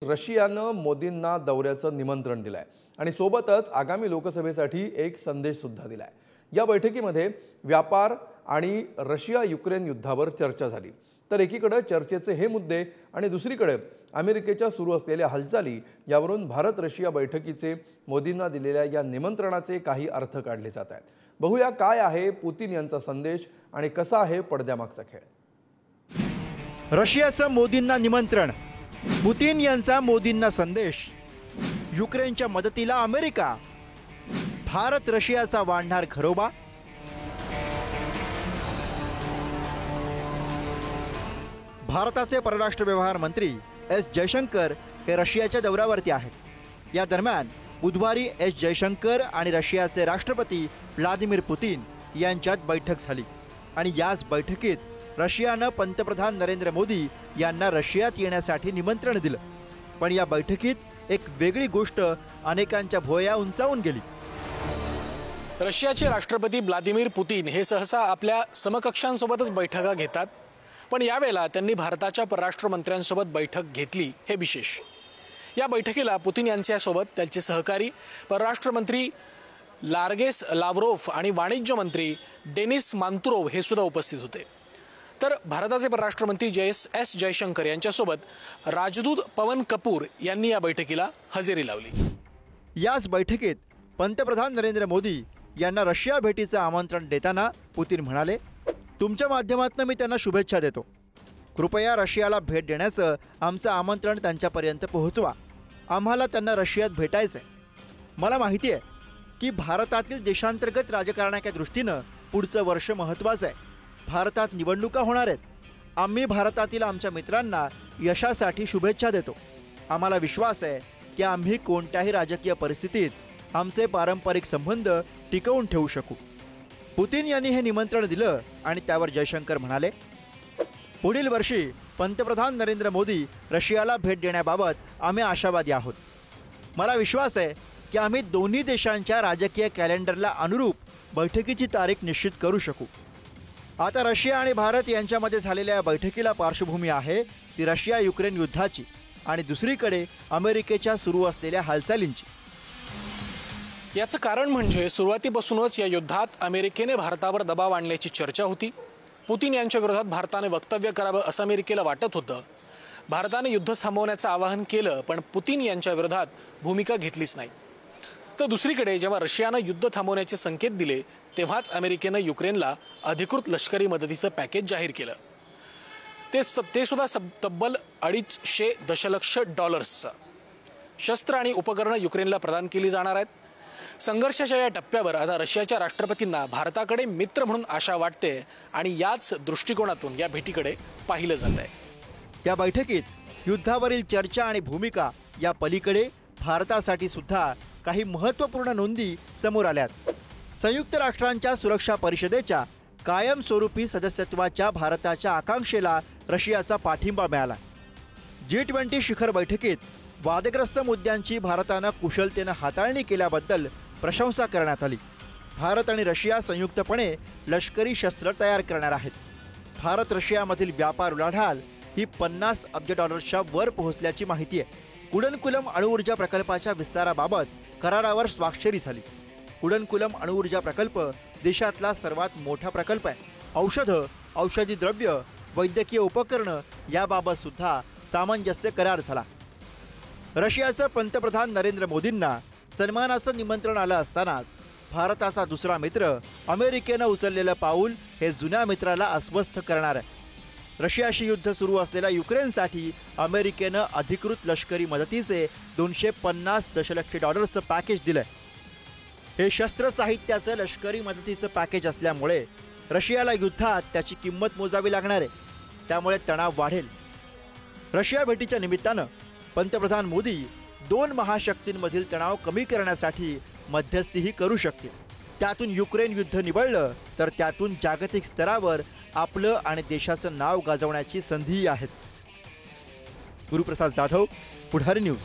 रशियानं मोदींना दौऱ्याचं निमंत्रण दिलंय आणि सोबतच आगामी लोकसभेसाठी एक संदेश सुद्धा दिलाय। या बैठकीमध्ये व्यापार आणि रशिया युक्रेन युद्धावर चर्चा झाली। तर एकीकडे चर्चेचे हे मुद्दे आणि दुसरीकडे अमेरिकेच्या सुरू असलेल्या हालचाली यावरून भारत रशिया बैठकीचे मोदींना दिलेल्या या निमंत्रणाचे काही अर्थ काढले जात आहेत। बघूया काय आहे पुतिन यांचा संदेश आणि कसा आहे पडद्यामागचा खेळ। रशियाचं मोदींना निमंत्रण, पुतिन यांचा मोदींना संदेश, युक्रेनच्या मदतीला अमेरिका, भारत रशियाचा वाढणार घरोबा। भारताचे परराष्ट्र व्यवहार मंत्री एस जयशंकर हे रशियाच्या दौऱ्यावरती आहेत। या दरम्यान बुधवारी एस जयशंकर आणि रशियाचे राष्ट्रपती व्लादिमीर पुतिन यांच्यात बैठक झाली आणि याच बैठकीत रशियानं पंतप्रधान नरेंद्र मोदी यांना रशियात येण्यासाठी निमंत्रण दिलं। पण या बैठकीत एक वेगळी गोष्ट अनेकांच्या भुवया उंचावून गेली। रशियाचे राष्ट्रपती व्लादिमीर पुतिन हे सहसा आपल्या समकक्षांसोबतच बैठका घेतात, पण यावेळेला त्यांनी भारताच्या परराष्ट्र मंत्र्यांसोबत बैठक घेतली हे विशेष। या बैठकीला पुतिन यांच्यासोबत त्यांचे सहकारी परराष्ट्र मंत्री लार्गेस लाव्रोव्ह आणि वाणिज्य मंत्री डेनिस मांतुरोव हे सुद्धा उपस्थित होते। तर भारताचे परराष्ट्र मंत्री एस जयशंकर यांच्यासोबत राजदूत पवन कपूर यांनी या बैठकीला हजेरी लावली। याच बैठकीत पंतप्रधान नरेंद्र मोदी यांना रशिया भेटीचं आमंत्रण देताना पुतिन म्हणाले, तुमच्या माध्यमातून मी त्यांना शुभेच्छा देतो। कृपया रशियाला भेट देण्याचं आमचं आमंत्रण त्यांच्यापर्यंत पोहोचवा। आम्हाला त्यांना रशियात भेटायचंय। मला माहिती आहे की भारतातील देशांतर्गत राजकारणाच्या दृष्टीनं पुढचं वर्ष महत्त्वाचं आहे। भारतात निवडणुका होणार आहेत। आम्ही भारतातील आमच्या मित्रांना यशासाठी शुभेच्छा देतो। आम्हाला विश्वास आहे की आम्ही कोणत्याही राजकीय परिस्थितीत आमचे पारंपरिक संबंध टिकवून ठेवू शकू। पुतिन यांनी हे निमंत्रण दिलं आणि त्यावर जयशंकर म्हणाले, पुढील वर्षी पंतप्रधान नरेंद्र मोदी रशियाला भेट देण्याबाबत आम्ही आशावादी आहोत। मला विश्वास आहे की आम्ही दोन्ही देशांच्या राजकीय कॅलेंडरला अनुरूप बैठकीची तारीख निश्चित करू शकू। आता रशिया आणि भारत यांच्यामध्ये झालेल्या बैठकीला पार्श्वभूमी आहे ती रशिया युक्रेन युद्धाची आणि दुसरीकडे अमेरिकेच्या सुरू असलेल्या हालचालींची। याचं कारण म्हणजे सुरुवातीपासूनच या युद्धात अमेरिकेने भारतावर दबाव आणण्याची चर्चा होती। पुतिन यांच्या विरोधात भारताने वक्तव्य करावं असं अमेरिकेला वाटत होतं। भारताने युद्ध थांबवण्याचं आवाहन केलं, पण पुतिन यांच्या विरोधात भूमिका घेतलीच नाही। तर दुसरीकडे जेव्हा रशियानं युद्ध थांबवण्याचे संकेत दिले तेव्हाच अमेरिकेनं युक्रेनला अधिकृत लष्करी मदतीचं पॅकेज जाहीर केलं। ते सुद्धा तब्बल $250 दशलक्ष शस्त्र आणि उपकरणं युक्रेनला प्रदान केली जाणार आहेत। संघर्षाच्या या टप्प्यावर आता रशियाच्या राष्ट्रपतींना भारताकडे मित्र म्हणून आशा वाटते आणि याच दृष्टिकोनातून या भेटीकडे पाहिलं जात आहे। या बैठकीत युद्धावरील चर्चा आणि भूमिका या पलीकडे भारतासाठी सुद्धा काही महत्त्वपूर्ण नोंदी समोर आल्यात। संयुक्त राष्ट्रांच्या सुरक्षा परिषदेच्या कायमस्वरूपी सदस्यत्वाच्या भारताच्या आकांक्षेला रशियाचा पाठिंबा मिळाला। G20 शिखर बैठकीत वादग्रस्त मुद्द्यांची भारतानं कुशलतेनं हाताळणी केल्याबद्दल प्रशंसा करण्यात आली। भारत आणि रशिया संयुक्तपणे लष्करी शस्त्र तयार करणार आहेत। भारत रशियामधील व्यापार उलाढाल ही $50 अब्ज वर पोहोचल्याची माहिती आहे। कुडनकुलम अणुऊर्जा प्रकल्पाच्या विस्ताराबाबत करारावर स्वाक्षरी झाली। कुडनकुलम अणुऊर्जा प्रकल्प देशातला सर्वात मोठा प्रकल्प आहे। औषधं, औषधी द्रव्य, वैद्यकीय उपकरणं याबाबत सुद्धा सामंजस्य करार झाला। रशियाचं पंतप्रधान नरेंद्र मोदींना सन्मानाचं निमंत्रण आलं असतानाच भारताचा दुसरा मित्र अमेरिकेनं उचललेलं पाऊल हे जुन्या मित्राला अस्वस्थ करणार आहे। रशियाशी युद्ध सुरू असलेल्या युक्रेनसाठी अमेरिकेनं अधिकृत लष्करी मदतीचे $250 दशलक्ष पॅकेज दिलंय। हे शस्त्र साहित्याचं लष्करी मदतीचं पॅकेज असल्यामुळे रशियाला युद्धात त्याची किंमत मोजावी लागणार आहे। त्यामुळे तणाव वाढेल। रशिया भेटीच्या निमित्तानं पंतप्रधान मोदी दोन महाशक्तींमधील तणाव कमी करण्यासाठी मध्यस्थीही करू शकतील। त्यातून युक्रेन युद्ध निवळलं तर त्यातून जागतिक स्तरावर आपलं आणि देशाचं नाव गाजवण्याची संधीही आहेच। गुरुप्रसाद जाधव, पुढारी न्यूज।